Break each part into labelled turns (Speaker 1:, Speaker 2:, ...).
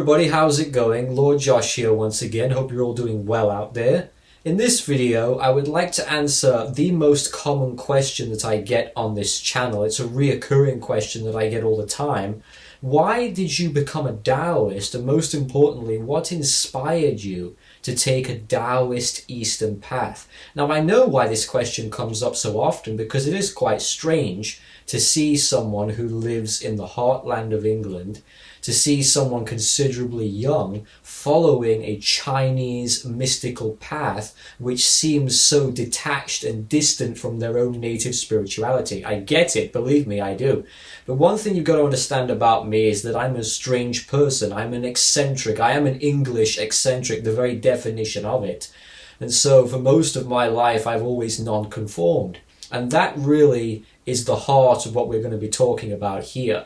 Speaker 1: everybody, how's it going? Lord Josh here once again. Hope you're all doing well out there. In this video, I would like to answer the most common question that I get on this channel. It's a reoccurring question that I get all the time. Why did you become a Taoist? And most importantly, what inspired you to take a Taoist Eastern path? Now, I know why this question comes up so often because it is quite strange to see someone who lives in the heartland of England, to see someone considerably young following a Chinese mystical path which seems so detached and distant from their own native spirituality. I get it, believe me, I do. But one thing you've got to understand about me is that I'm a strange person. I'm an eccentric. I am an English eccentric, the very definition of it. And so for most of my life, I've always non-conformed. And that really is the heart of what we're going to be talking about here.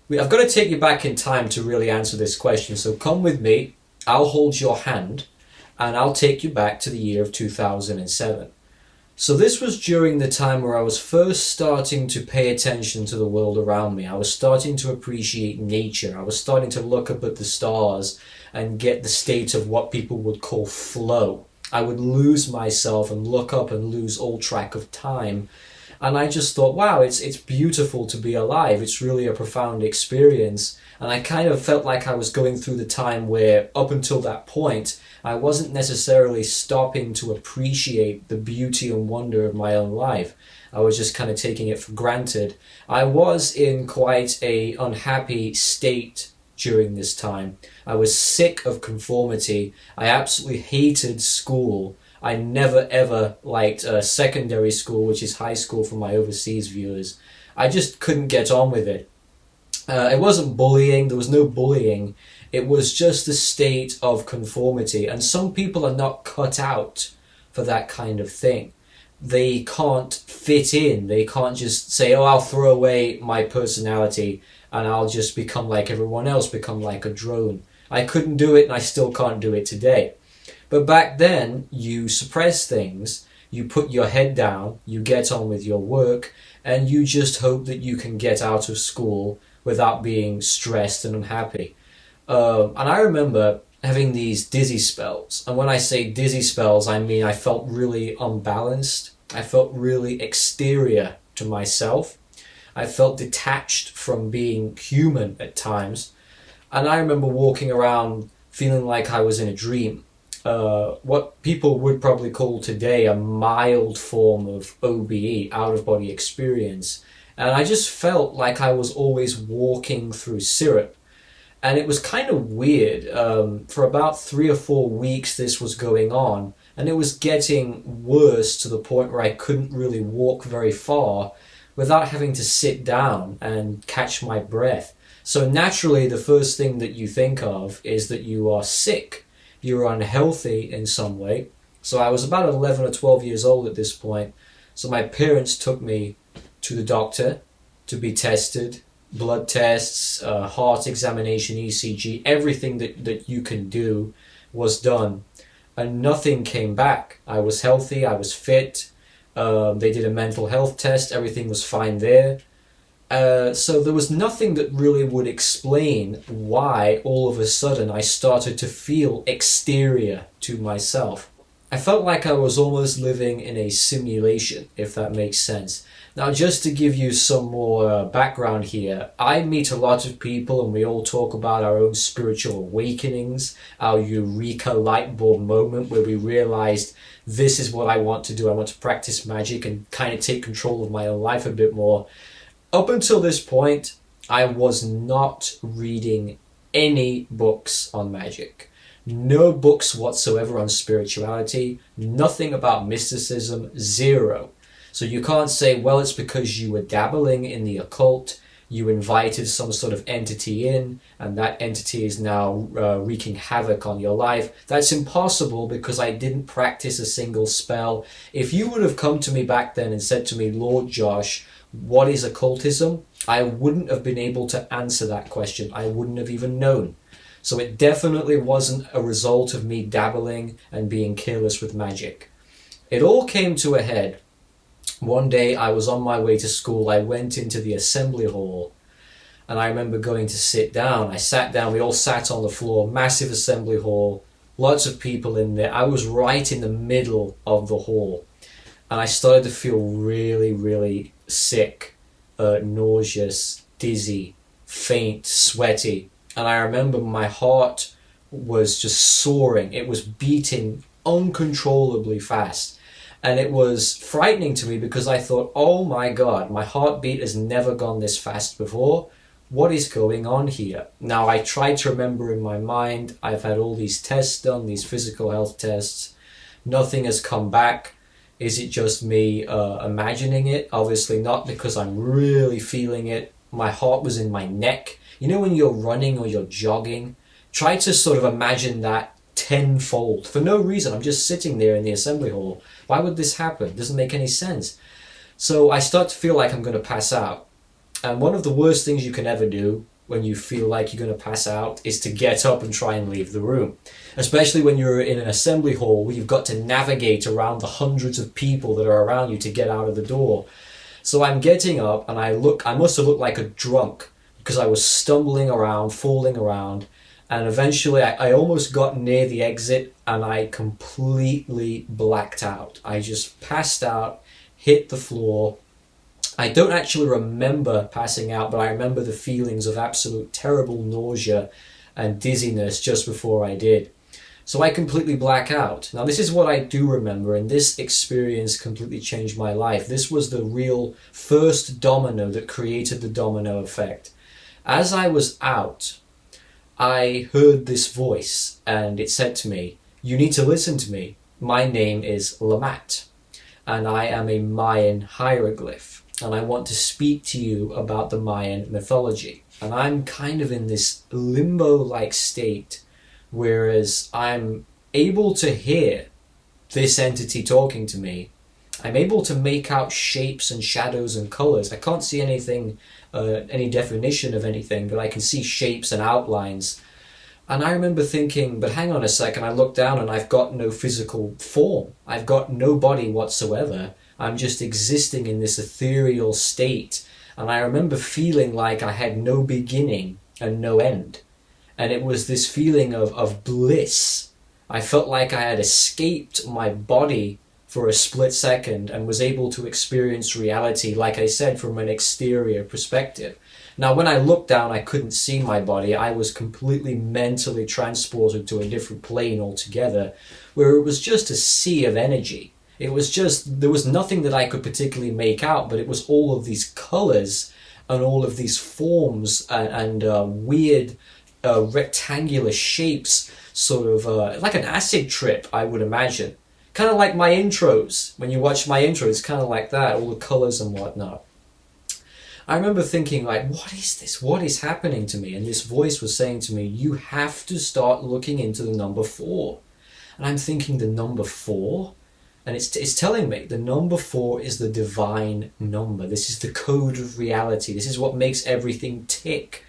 Speaker 1: I've got to take you back in time to really answer this question. So come with me, I'll hold your hand, and I'll take you back to the year of 2007. So this was during the time where I was first starting to pay attention to the world around me. I was starting to appreciate nature. I was starting to look up at the stars and get the state of what people would call flow. I would lose myself and look up and lose all track of time. And I just thought, wow, it's beautiful to be alive. It's really a profound experience. And I kind of felt like I was going through the time where, up until that point, I wasn't necessarily stopping to appreciate the beauty and wonder of my own life. I was just kind of taking it for granted. I was in quite an unhappy state during this time. I was sick of conformity. I absolutely hated school. I never ever liked secondary school, which is high school for my overseas viewers. I just couldn't get on with it. It wasn't bullying, there was no bullying. It was just a state of conformity. And some people are not cut out for that kind of thing. They can't fit in. They can't just say, oh, I'll throw away my personality and I'll just become like everyone else, become like a drone. I couldn't do it and I still can't do it today. But back then, you suppress things, you put your head down, you get on with your work, and you just hope that you can get out of school without being stressed and unhappy. And I remember having these dizzy spells. And when I say dizzy spells, I mean I felt really unbalanced. I felt really exterior to myself. I felt detached from being human at times. And I remember walking around feeling like I was in a dream. What people would probably call today a mild form of OBE, out-of-body experience. And I just felt like I was always walking through syrup. And it was kind of weird. For about 3 or 4 weeks this was going on, and it was getting worse to the point where I couldn't really walk very far without having to sit down and catch my breath. So naturally, the first thing that you think of is that you are sick. You're unhealthy in some way. So I was about 11 or 12 years old at this point. So my parents took me to the doctor to be tested, blood tests, heart examination, ECG, everything that you can do was done. And nothing came back. I was healthy, I was fit. They did a mental health test, everything was fine there. So there was nothing that really would explain why all of a sudden I started to feel exterior to myself. I felt like I was almost living in a simulation, if that makes sense. Now, just to give you some more background here, I meet a lot of people and we all talk about our own spiritual awakenings, our eureka light bulb moment where we realized this is what I want to do. I want to practice magic and kind of take control of my own life a bit more. Up until this point, I was not reading any books on magic. No books whatsoever on spirituality, nothing about mysticism, zero. So you can't say, well, it's because you were dabbling in the occult, you invited some sort of entity in, and that entity is now wreaking havoc on your life. That's impossible because I didn't practice a single spell. If you would have come to me back then and said to me, Lord Josh, what is occultism? I wouldn't have been able to answer that question. I wouldn't have even known. So it definitely wasn't a result of me dabbling and being careless with magic. It all came to a head. One day I was on my way to school. I went into the assembly hall And I remember going to sit down. I sat down, we all sat on the floor, massive assembly hall, lots of people in there. I was right in the middle of the hall. And I started to feel really, really sick, nauseous, dizzy, faint, sweaty. And I remember my heart was just soaring. It was beating uncontrollably fast. And it was frightening to me because I thought, oh my God, my heartbeat has never gone this fast before. What is going on here? Now, I tried to remember in my mind. I've had all these tests done, these physical health tests. Nothing has come back. Is it just me imagining it? Obviously not, because I'm really feeling it. My heart was in my neck. You know when you're running or you're jogging? Try to sort of imagine that tenfold. For no reason. I'm just sitting there in the assembly hall. Why would this happen? It doesn't make any sense. So I start to feel like I'm going to pass out. And one of the worst things you can ever do when you feel like you're going to pass out is to get up and try and leave the room. Especially when you're in an assembly hall where you've got to navigate around the hundreds of people that are around you to get out of the door. So I'm getting up and I must have looked like a drunk because I was stumbling around, falling around. And eventually I almost got near the exit and I completely blacked out. I just passed out, hit the floor. I don't actually remember passing out, but I remember the feelings of absolute terrible nausea and dizziness just before I did. So I completely black out. Now this is what I do remember, and this experience completely changed my life. This was the real first domino that created the domino effect. As I was out, I heard this voice, and it said to me, "You need to listen to me. My name is Lamat, and I am a Mayan hieroglyph. And I want to speak to you about the Mayan mythology." And I'm kind of in this limbo-like state, whereas I'm able to hear this entity talking to me. I'm able to make out shapes and shadows and colors. I can't see anything, any definition of anything, but I can see shapes and outlines. And I remember thinking, but hang on a second, I look down and I've got no physical form. I've got no body whatsoever. I'm just existing in this ethereal state. And I remember feeling like I had no beginning and no end. And it was this feeling of bliss. I felt like I had escaped my body for a split second and was able to experience reality, like I said, from an exterior perspective. Now, when I looked down, I couldn't see my body. I was completely mentally transported to a different plane altogether, where it was just a sea of energy. It was just, there was nothing that I could particularly make out, but it was all of these colors and all of these forms and weird rectangular shapes, sort of like an acid trip, I would imagine. Kind of like my intros. When you watch my intros, it's kind of like that, all the colors and whatnot. I remember thinking, like, what is this? What is happening to me? And this voice was saying to me, you have to start looking into the number 4. And I'm thinking, the number 4? And it's telling me the number 4 is the divine number. This is the code of reality. This is what makes everything tick.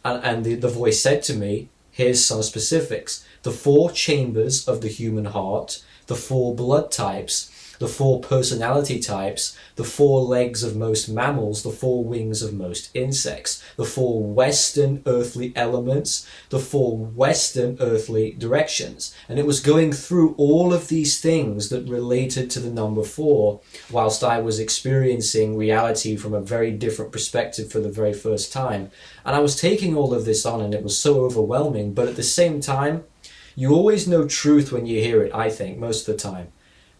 Speaker 1: And the voice said to me, here's some specifics. The 4 chambers of the human heart, the 4 blood types, the 4 personality types, the 4 legs of most mammals, the 4 wings of most insects, the 4 Western earthly elements, the 4 Western earthly directions. And it was going through all of these things that related to the number 4, whilst I was experiencing reality from a very different perspective for the very first time. And I was taking all of this on, and it was so overwhelming, but at the same time, you always know truth when you hear it, I think, most of the time.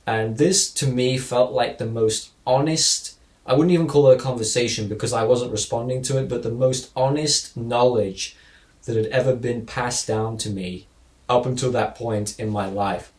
Speaker 1: And this, to me, felt like the most honest, I wouldn't even call it a conversation because I wasn't responding to it, but the most honest knowledge that had ever been passed down to me up until that point in my life.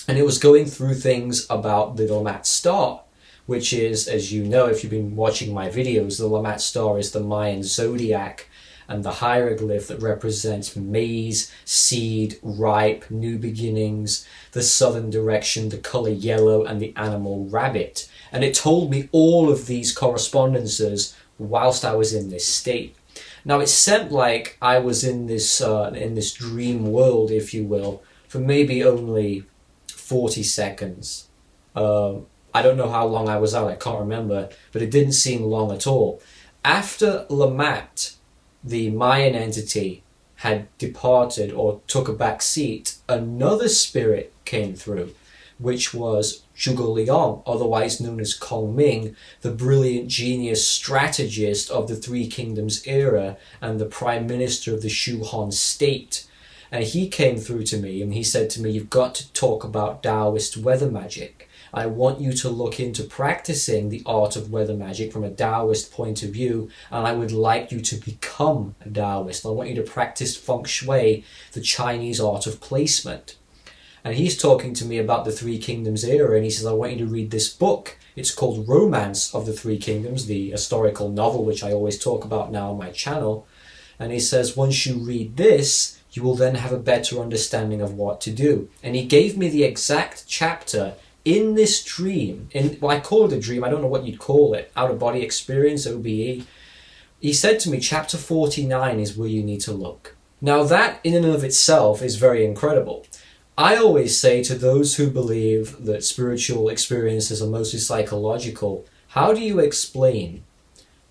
Speaker 1: And it was going through things about the Lamat star, which is, as you know, if you've been watching my videos, the Lamat star is the Mayan zodiac and the hieroglyph that represents maize, seed, ripe, new beginnings, the southern direction, the color yellow, and the animal rabbit. And it told me all of these correspondences whilst I was in this state. Now, it seemed like I was in this dream world, if you will, for maybe only 40 seconds. I don't know how long I was out, I can't remember, but it didn't seem long at all. After Lamat the Mayan entity had departed or took a back seat, another spirit came through, which was Zhuge Liang, otherwise known as Kong Ming, the brilliant genius strategist of the Three Kingdoms era and the prime minister of the Shu Han state. And he came through to me and he said to me, "You've got to talk about Taoist weather magic. I want you to look into practicing the art of weather magic from a Taoist point of view, and I would like you to become a Taoist. I want you to practice feng shui, the Chinese art of placement." And he's talking to me about the Three Kingdoms era, and he says, "I want you to read this book. It's called Romance of the Three Kingdoms, the historical novel, which I always talk about now on my channel." And he says, "Once you read this, you will then have a better understanding of what to do." And he gave me the exact chapter in this dream. Well, I call it a dream. I don't know what you'd call it. Out-of-body experience, OBE. He said to me, chapter 49 is where you need to look. Now that in and of itself is very incredible. I always say to those who believe that spiritual experiences are mostly psychological, how do you explain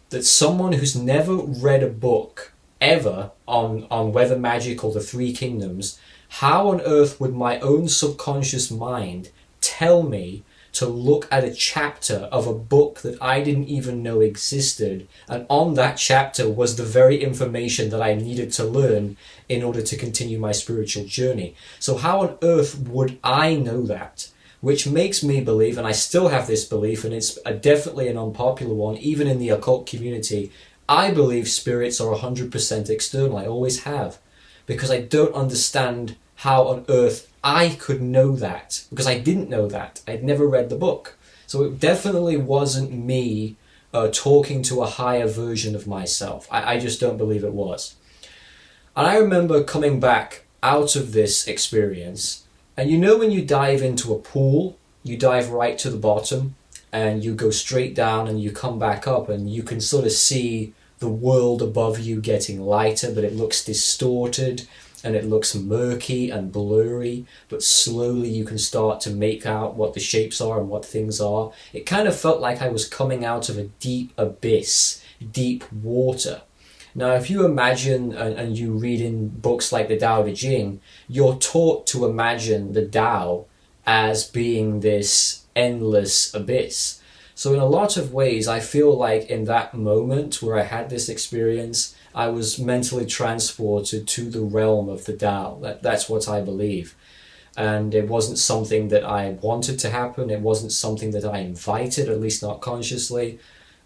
Speaker 1: that someone who's never read a book ever on weather magic or the Three Kingdoms, how on earth would my own subconscious mind tell me to look at a chapter of a book that I didn't even know existed, and on that chapter was the very information that I needed to learn in order to continue my spiritual journey? So how on earth would I know that? Which makes me believe, and I still have this belief, and it's definitely an unpopular one, even in the occult community, I believe spirits are 100% external. I always have. Because I don't understand how on earth I could know that, because I didn't know that. I'd never read the book. So it definitely wasn't me talking to a higher version of myself. I just don't believe it was. And I remember coming back out of this experience, and you know when you dive into a pool, you dive right to the bottom, and you go straight down and you come back up, and you can sort of see the world above you getting lighter, but it looks distorted, and it looks murky and blurry, but slowly you can start to make out what the shapes are and what things are. It kind of felt like I was coming out of a deep abyss, deep water. Now, if you imagine, and you read in books like the Tao Te Ching, you're taught to imagine the Tao as being this endless abyss. So in a lot of ways, I feel like in that moment where I had this experience, I was mentally transported to the realm of the Tao. That's what I believe. And it wasn't something that I wanted to happen. It wasn't something that I invited, at least not consciously.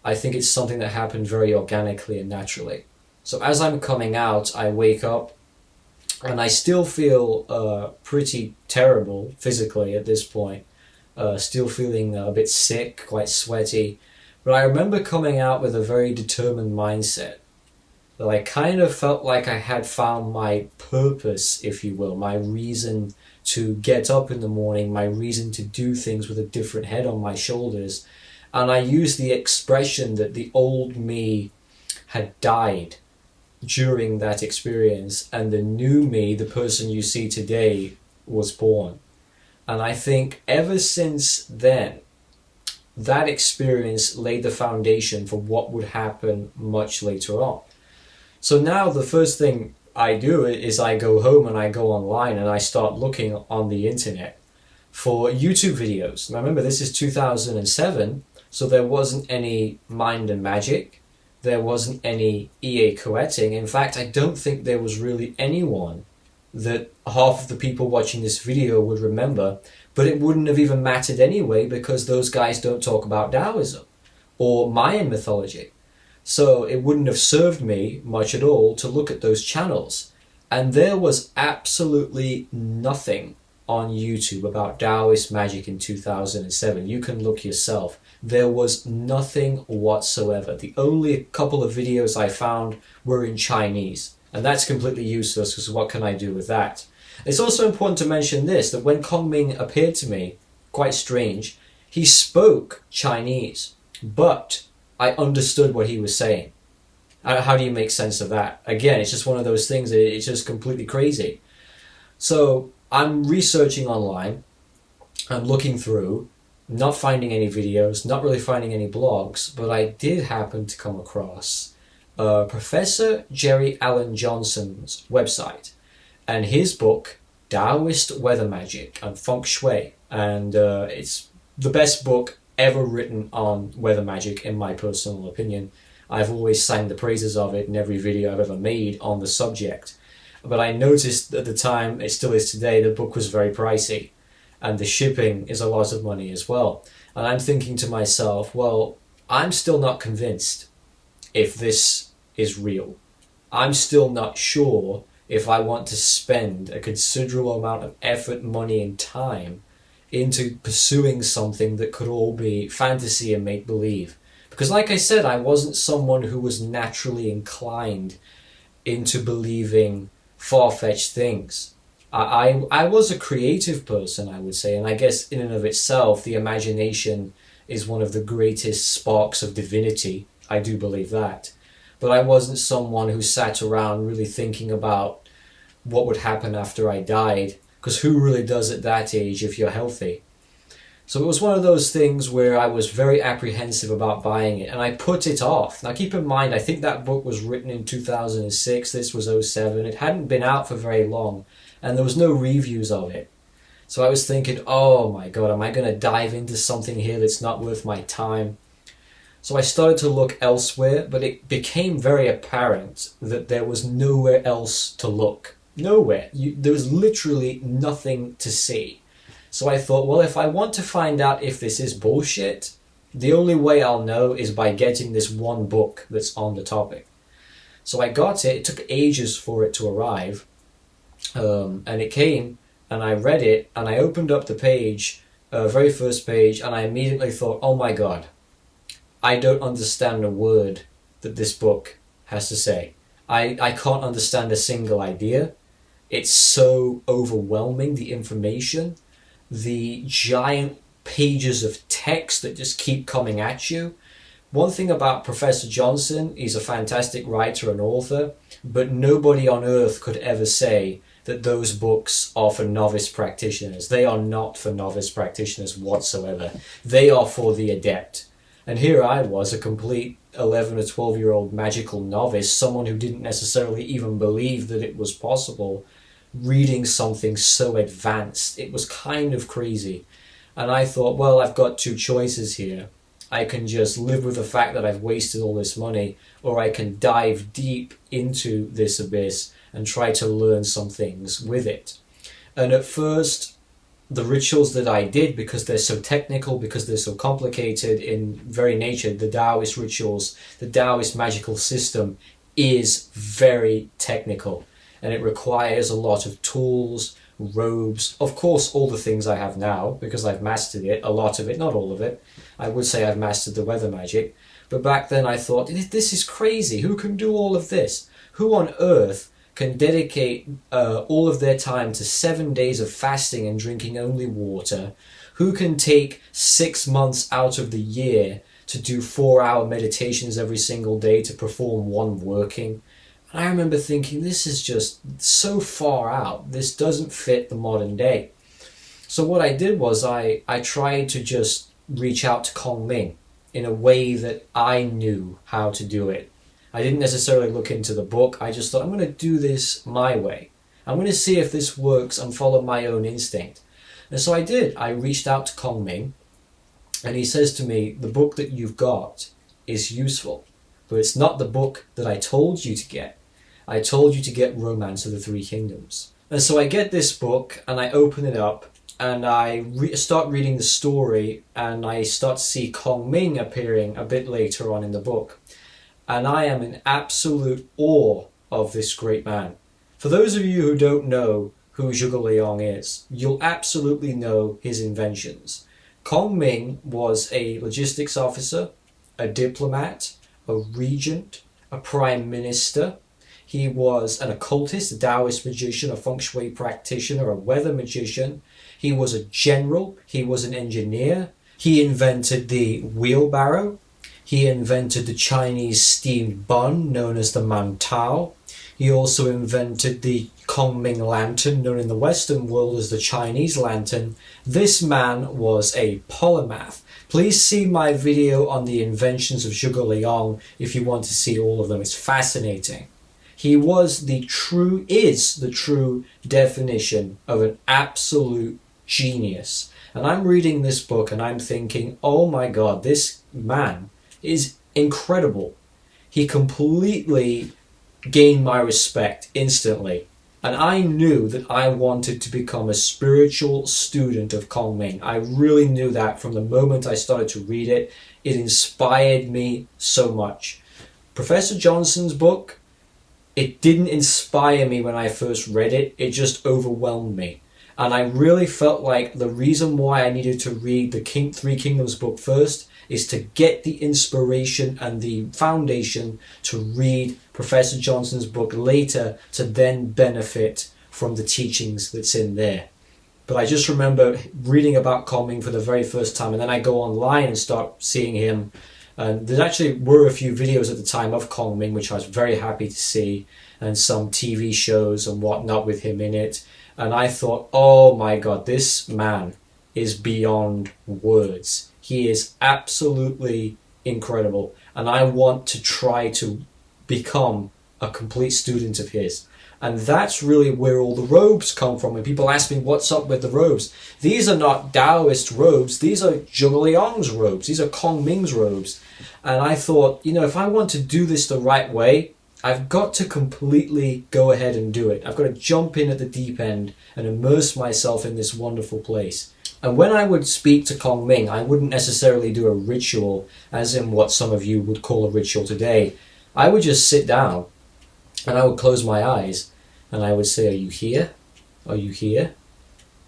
Speaker 1: I think it's something that happened very organically and naturally. So as I'm coming out, I wake up and I still feel pretty terrible physically at this point. Still feeling a bit sick, quite sweaty. But I remember coming out with a very determined mindset. That I kind of felt like I had found my purpose, if you will, my reason to get up in the morning, my reason to do things with a different head on my shoulders. And I used the expression that the old me had died during that experience, and the new me, the person you see today, was born. And I think ever since then, that experience laid the foundation for what would happen much later on. So now the first thing I do is I go home and I go online and I start looking on the internet for YouTube videos. Now remember, this is 2007, so there wasn't any Mind and Magic. There wasn't any E.A. Coetting. In fact, I don't think there was really anyone that half of the people watching this video would remember, but it wouldn't have even mattered anyway because those guys don't talk about Taoism or Mayan mythology. So it wouldn't have served me much at all to look at those channels. And there was absolutely nothing on YouTube about Taoist magic in 2007. You can look yourself. There was nothing whatsoever. The only couple of videos I found were in Chinese. And that's completely useless because what can I do with that? It's also important to mention this, that when Kong Ming appeared to me, quite strange, he spoke Chinese, but I understood what he was saying. How do you make sense of that? Again, it's just one of those things that it's just completely crazy. So I'm researching online, I'm looking through, not finding any videos, not really finding any blogs, but I did happen to come across Professor Jerry Allen Johnson's website, and his book, Taoist Weather Magic and Feng Shui. And it's the best book ever written on weather magic, in my personal opinion. I've always sang the praises of it in every video I've ever made on the subject. But I noticed at the time, it still is today, the book was very pricey. And the shipping is a lot of money as well. And I'm thinking to myself, well, I'm still not convinced if this is real. I'm still not sure if I want to spend a considerable amount of effort, money, and time into pursuing something that could all be fantasy and make-believe. Because like I said, I wasn't someone who was naturally inclined into believing far-fetched things. I was a creative person, I would say, and I guess in and of itself, the imagination is one of the greatest sparks of divinity. I do believe that. But I wasn't someone who sat around really thinking about what would happen after I died, because who really does at that age if you're healthy? So it was one of those things where I was very apprehensive about buying it, and I put it off. Now keep in mind, I think that book was written in 2006, this was 2007, it hadn't been out for very long, and there was no reviews of it. So I was thinking, oh my god, am I going to dive into something here that's not worth my time? So I started to look elsewhere, but it became very apparent that there was nowhere else to look. Nowhere. There was literally nothing to see. So I thought, well, if I want to find out if this is bullshit, the only way I'll know is by getting this one book that's on the topic. So I got it. It took ages for it to arrive. And it came, and I read it, and I opened up the page, very first page, and I immediately thought, oh my god, I don't understand a word that this book has to say. I can't understand a single idea. It's so overwhelming, the information, the giant pages of text that just keep coming at you. One thing about Professor Johnson, he's a fantastic writer and author, but nobody on earth could ever say that those books are for novice practitioners. They are not for novice practitioners whatsoever. They are for the adept. And here I was, a complete 11 or 12-year-old magical novice, someone who didn't necessarily even believe that it was possible, reading something so advanced. It was kind of crazy. And I thought, well, I've got two choices here. I can just live with the fact that I've wasted all this money, or I can dive deep into this abyss and try to learn some things with it. And at first, the rituals that I did, because they're so technical, because they're so complicated in very nature, the Taoist rituals, the Taoist magical system is very technical, and it requires a lot of tools, robes, of course all the things I have now, because I've mastered it, a lot of it, not all of it. I would say I've mastered the weather magic, but back then I thought, this is crazy, who can do all of this? Who on earth can dedicate all of their time to 7 days of fasting and drinking only water? Who can take 6 months out of the year to do 4-hour meditations every single day to perform one working? And I remember thinking, this is just so far out. This doesn't fit the modern day. So what I did was I tried to just reach out to Kong Ming in a way that I knew how to do it. I didn't necessarily look into the book. I just thought, I'm going to do this my way. I'm going to see if this works and follow my own instinct. And so I did. I reached out to Kong Ming, and he says to me, the book that you've got is useful, but it's not the book that I told you to get. I told you to get Romance of the Three Kingdoms. And so I get this book, and I open it up, and I start reading the story, and I start to see Kong Ming appearing a bit later on in the book. And I am in absolute awe of this great man. For those of you who don't know who Zhuge Liang is, you'll absolutely know his inventions. Kong Ming was a logistics officer, a diplomat, a regent, a prime minister. He was an occultist, a Taoist magician, a feng shui practitioner, a weather magician. He was a general. He was an engineer. He invented the wheelbarrow. He invented the Chinese steamed bun known as the mantao. He also invented the Kong Ming lantern, known in the Western world as the Chinese lantern. This man was a polymath. Please see my video on the inventions of Zhuge Liang if you want to see all of them. It's fascinating. He is the true definition of an absolute genius. And I'm reading this book and I'm thinking, oh my God, this man is incredible. He completely gained my respect instantly. And I knew that I wanted to become a spiritual student of Kong Ming. I really knew that from the moment I started to read it. It inspired me so much. Professor Johnson's book, it didn't inspire me when I first read it. It just overwhelmed me. And I really felt like the reason why I needed to read the Three Kingdoms book first is to get the inspiration and the foundation to read Professor Johnson's book later, to then benefit from the teachings that's in there. But I just remember reading about Kong Ming for the very first time, and then I go online and start seeing him. And there actually were a few videos at the time of Kong Ming, which I was very happy to see, and some TV shows and whatnot with him in it. And I thought, oh my God, this man is beyond words. He is absolutely incredible. And I want to try to become a complete student of his. And that's really where all the robes come from. When people ask me, what's up with the robes? These are not Taoist robes. These are Zhuge Liang's robes. These are Kong Ming's robes. And I thought, if I want to do this the right way, I've got to completely go ahead and do it. I've got to jump in at the deep end and immerse myself in this wonderful place. And when I would speak to Kong Ming, I wouldn't necessarily do a ritual, as in what some of you would call a ritual today. I would just sit down and I would close my eyes and I would say, are you here? Are you here?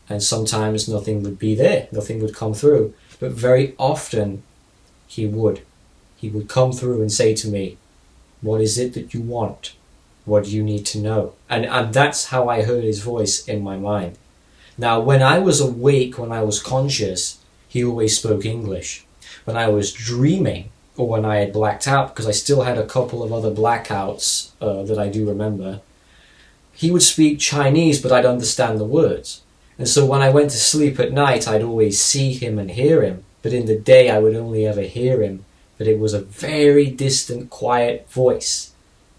Speaker 1: And sometimes nothing would be there. Nothing would come through. But very often he would. He would come through and say to me, what is it that you want? What do you need to know? And that's how I heard his voice in my mind. Now, when I was awake, when I was conscious, he always spoke English. When I was dreaming, or when I had blacked out, because I still had a couple of other blackouts that I do remember, he would speak Chinese, but I'd understand the words. And so when I went to sleep at night, I'd always see him and hear him. But in the day, I would only ever hear him. But it was a very distant, quiet voice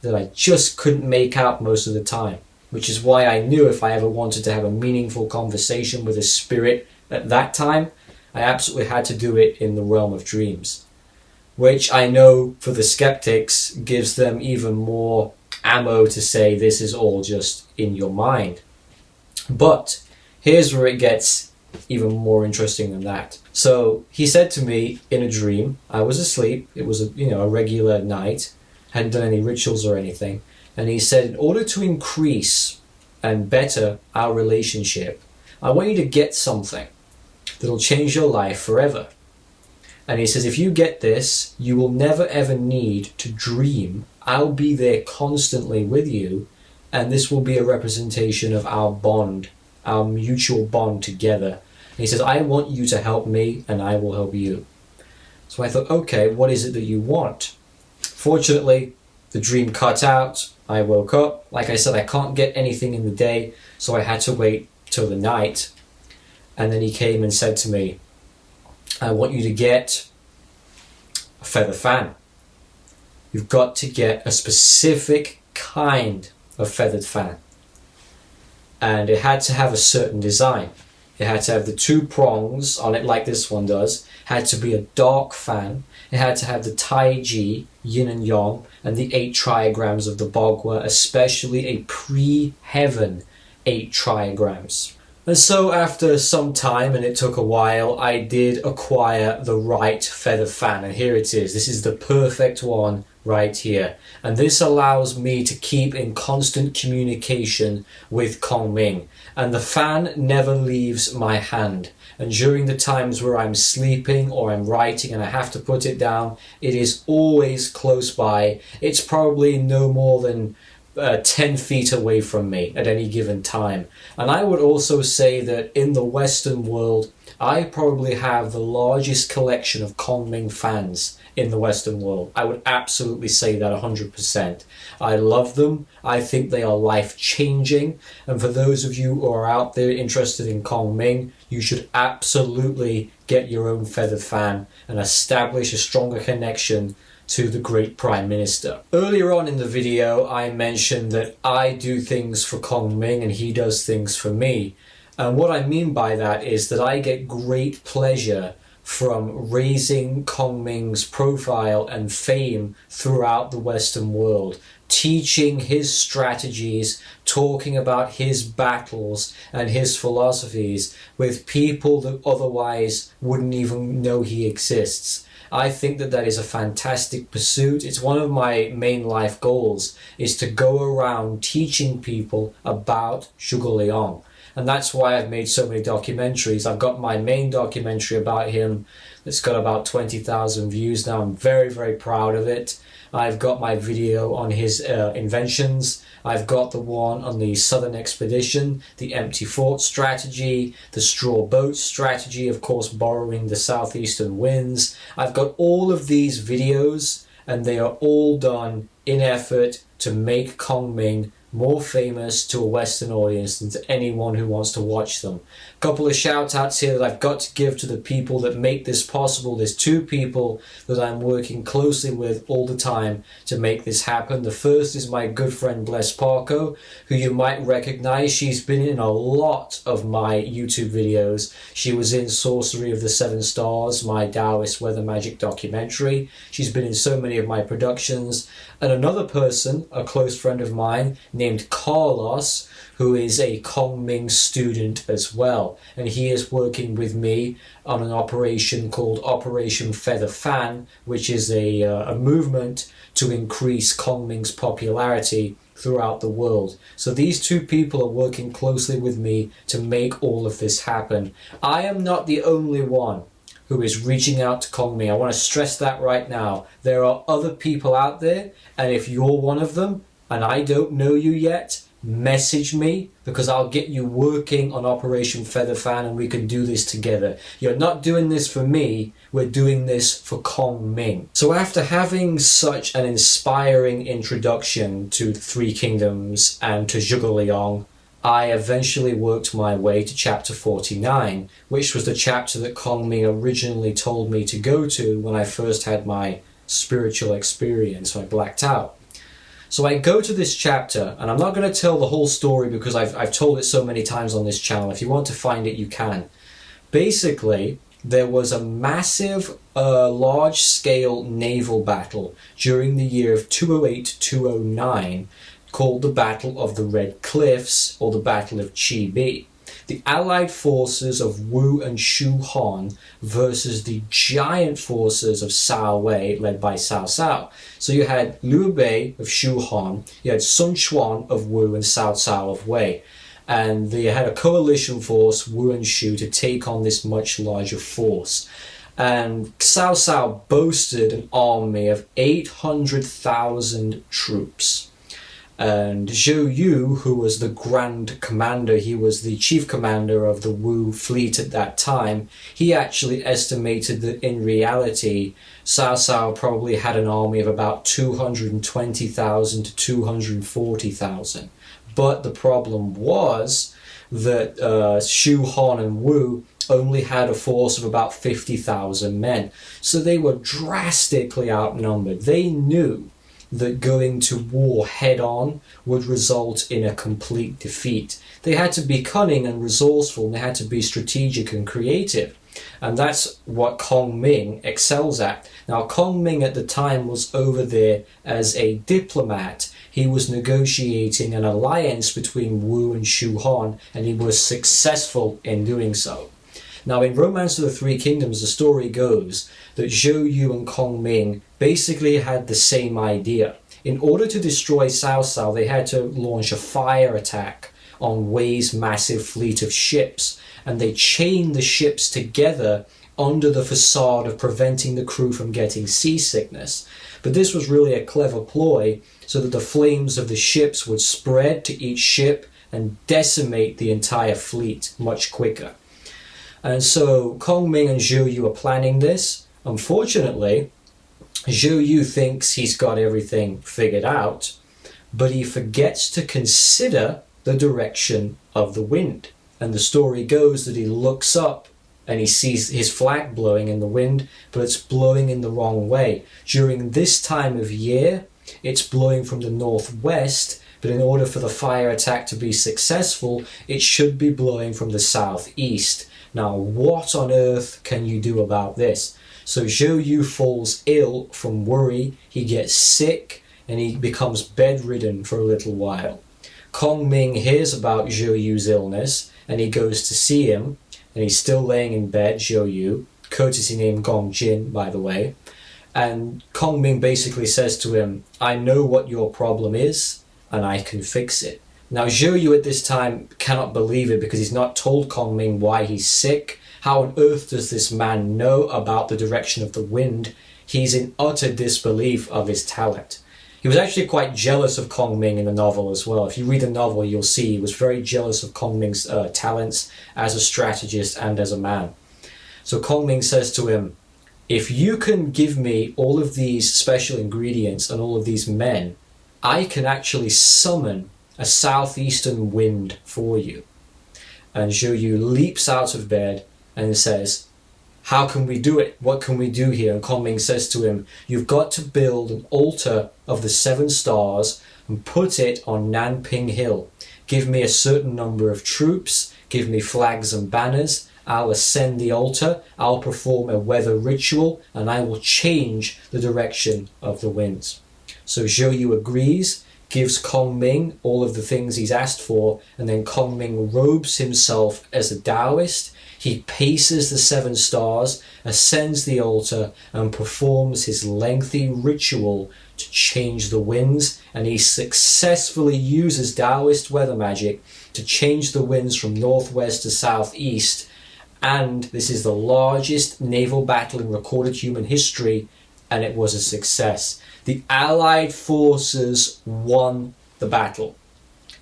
Speaker 1: that I just couldn't make out most of the time. Which is why I knew if I ever wanted to have a meaningful conversation with a spirit at that time, I absolutely had to do it in the realm of dreams. Which I know for the skeptics gives them even more ammo to say this is all just in your mind. But here's where it gets even more interesting than that. So he said to me in a dream, I was asleep, it was a regular night, hadn't done any rituals or anything, and he said, in order to increase and better our relationship, I want you to get something that'll change your life forever. And he says, if you get this, you will never ever need to dream. I'll be there constantly with you, and this will be a representation of our bond, our mutual bond together. And he says, I want you to help me, and I will help you. So I thought, okay, what is it that you want? Fortunately, the dream cut out. I woke up. Like I said, I can't get anything in the day, so I had to wait till the night. And then he came and said to me, I want you to get a feather fan. You've got to get a specific kind of feathered fan. And it had to have a certain design. It had to have the 2 prongs on it like this one does. It had to be a dark fan. It had to have the Tai Chi, yin and yang, and the 8 trigrams of the Bagua, especially a pre-heaven 8 trigrams. And so after some time, and it took a while, I did acquire the right feather fan. And here it is. This is the perfect one right here. And this allows me to keep in constant communication with Kong Ming. And the fan never leaves my hand. And during the times where I'm sleeping or I'm writing and I have to put it down, it is always close by. It's probably no more than 10 feet away from me at any given time. And I would also say that in the Western world, I probably have the largest collection of Kong Ming fans in the Western world. I would absolutely say that 100%. I love them. I think they are life-changing. And for those of you who are out there interested in Kong Ming, you should absolutely get your own feathered fan and establish a stronger connection to the great Prime Minister. Earlier on in the video, I mentioned that I do things for Kong Ming and he does things for me. And what I mean by that is that I get great pleasure from raising Kong Ming's profile and fame throughout the Western world, teaching his strategies, talking about his battles and his philosophies with people that otherwise wouldn't even know he exists. I think that that is a fantastic pursuit. It's one of my main life goals, is to go around teaching people about Zhuge Liang. And that's why I've made so many documentaries. I've got my main documentary about him that's got about 20,000 views now. I'm very, very proud of it. I've got my video on his inventions. I've got the one on the Southern Expedition, the empty fort strategy, the straw boat strategy, of course borrowing the southeastern winds. I've got all of these videos and they are all done in effort to make Kong Ming more famous to a Western audience than to anyone who wants to watch them. A couple of shout outs here that I've got to give to the people that make this possible. There's two people that I'm working closely with all the time to make this happen. The first is my good friend Bless Parko, who you might recognize. She's been in a lot of my YouTube videos. She was in Sorcery of the Seven Stars, my Taoist weather magic documentary. She's been in so many of my productions. And another person, a close friend of mine, named Carlos, who is a Kong Ming student as well. And he is working with me on an operation called Operation Feather Fan, which is a movement to increase Kong Ming's popularity throughout the world. So these two people are working closely with me to make all of this happen. I am not the only one who is reaching out to Kong Ming. I want to stress that right now. There are other people out there, and if you're one of them and I don't know you yet, message me, because I'll get you working on Operation Feather Fan and we can do this together. You're not doing this for me, we're doing this for Kong Ming. So after having such an inspiring introduction to the Three Kingdoms and to Zhuge Liang, I eventually worked my way to chapter 49, which was the chapter that Kong Ming originally told me to go to when I first had my spiritual experience, when I blacked out. So I go to this chapter, and I'm not going to tell the whole story because I've told it so many times on this channel. If you want to find it, you can. Basically, there was a massive, large-scale naval battle during the year of 208-209, called the Battle of the Red Cliffs, or the Battle of Chi Bi. The allied forces of Wu and Shu Han versus the giant forces of Cao Wei, led by Cao Cao. So you had Liu Bei of Shu Han, you had Sun Quan of Wu, and Cao Cao of Wei. And they had a coalition force, Wu and Shu, to take on this much larger force. And Cao Cao boasted an army of 800,000 troops. And Zhou Yu, who was the Grand Commander, he was the Chief Commander of the Wu fleet at that time, he actually estimated that in reality, Cao Cao probably had an army of about 220,000 to 240,000. But the problem was that Shu Han and Wu only had a force of about 50,000 men. So they were drastically outnumbered. They knew that going to war head-on would result in a complete defeat. They had to be cunning and resourceful, and they had to be strategic and creative. And that's what Kong Ming excels at. Now, Kong Ming at the time was over there as a diplomat. He was negotiating an alliance between Wu and Shu Han, and he was successful in doing so. Now, in Romance of the Three Kingdoms, the story goes that Zhou Yu and Kong Ming basically had the same idea. In order to destroy Cao Cao, they had to launch a fire attack on Wei's massive fleet of ships, and they chained the ships together under the facade of preventing the crew from getting seasickness. But this was really a clever ploy so that the flames of the ships would spread to each ship and decimate the entire fleet much quicker. And so Kong Ming and Zhou Yu are planning this. Unfortunately, Zhou Yu thinks he's got everything figured out, but he forgets to consider the direction of the wind. And the story goes that he looks up and he sees his flag blowing in the wind, but it's blowing in the wrong way. During this time of year, it's blowing from the northwest, but in order for the fire attack to be successful, it should be blowing from the southeast. Now, what on earth can you do about this? So Zhou Yu falls ill from worry, he gets sick, and he becomes bedridden for a little while. Kong Ming hears about Zhou Yu's illness, and he goes to see him, and he's still laying in bed, Zhou Yu, courtesy name Gong Jin, by the way. And Kong Ming basically says to him, I know what your problem is, and I can fix it. Now, Zhou Yu at this time cannot believe it because he's not told Kong Ming why he's sick. How on earth does this man know about the direction of the wind? He's in utter disbelief of his talent. He was actually quite jealous of Kong Ming in the novel as well. If you read the novel, you'll see he was very jealous of Kong Ming's talents as a strategist and as a man. So Kong Ming says to him, if you can give me all of these special ingredients and all of these men, I can actually summon a southeastern wind for you. And Zhou Yu leaps out of bed and says, how can we do it? What can we do here? And Kong Ming says to him, you've got to build an altar of the 7 stars and put it on Nanping Hill. Give me a certain number of troops, give me flags and banners, I'll ascend the altar, I'll perform a weather ritual, and I will change the direction of the winds. So Zhou Yu agrees, gives Kong Ming all of the things he's asked for, and then Kong Ming robes himself as a Taoist. He paces the 7 stars, ascends the altar, and performs his lengthy ritual to change the winds, and he successfully uses Taoist weather magic to change the winds from northwest to southeast, and this is the largest naval battle in recorded human history, and it was a success. The Allied forces won the battle.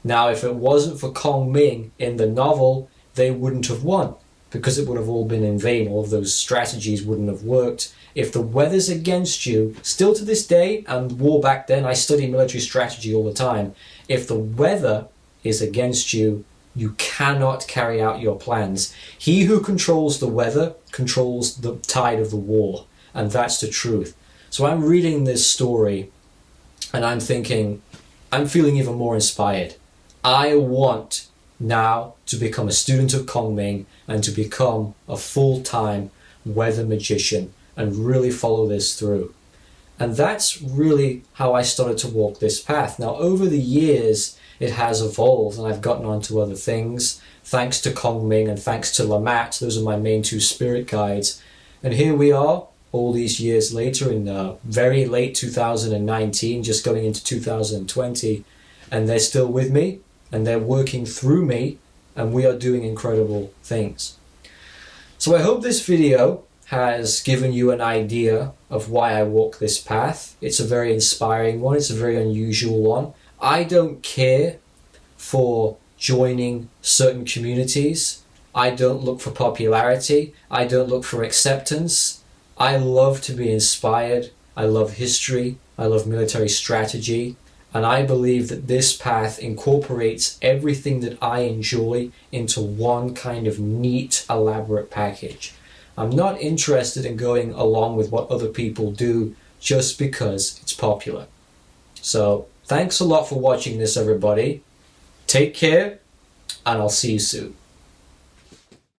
Speaker 1: Now, if it wasn't for Kong Ming in the novel, they wouldn't have won, because it would have all been in vain. All of those strategies wouldn't have worked. If the weather's against you, still to this day, and war back then, I study military strategy all the time, if the weather is against you, you cannot carry out your plans. He who controls the weather controls the tide of the war, and that's the truth. So I'm reading this story, and I'm thinking, I'm feeling even more inspired. I want now to become a student of Kong Ming and to become a full-time weather magician and really follow this through. And that's really how I started to walk this path. Now, over the years, it has evolved and I've gotten onto other things, thanks to Kong Ming and thanks to Lamat. Those are my main 2 spirit guides. And here we are, all these years later, in very late 2019, just going into 2020, and they're still with me, and they're working through me, and we are doing incredible things. So I hope this video has given you an idea of why I walk this path. It's a very inspiring one, it's a very unusual one. I don't care for joining certain communities. I don't look for popularity. I don't look for acceptance. I love to be inspired. I love history. I love military strategy. And I believe that this path incorporates everything that I enjoy into one kind of neat, elaborate package. I'm not interested in going along with what other people do just because it's popular. So, thanks a lot for watching this, everybody. Take care, and I'll see you soon.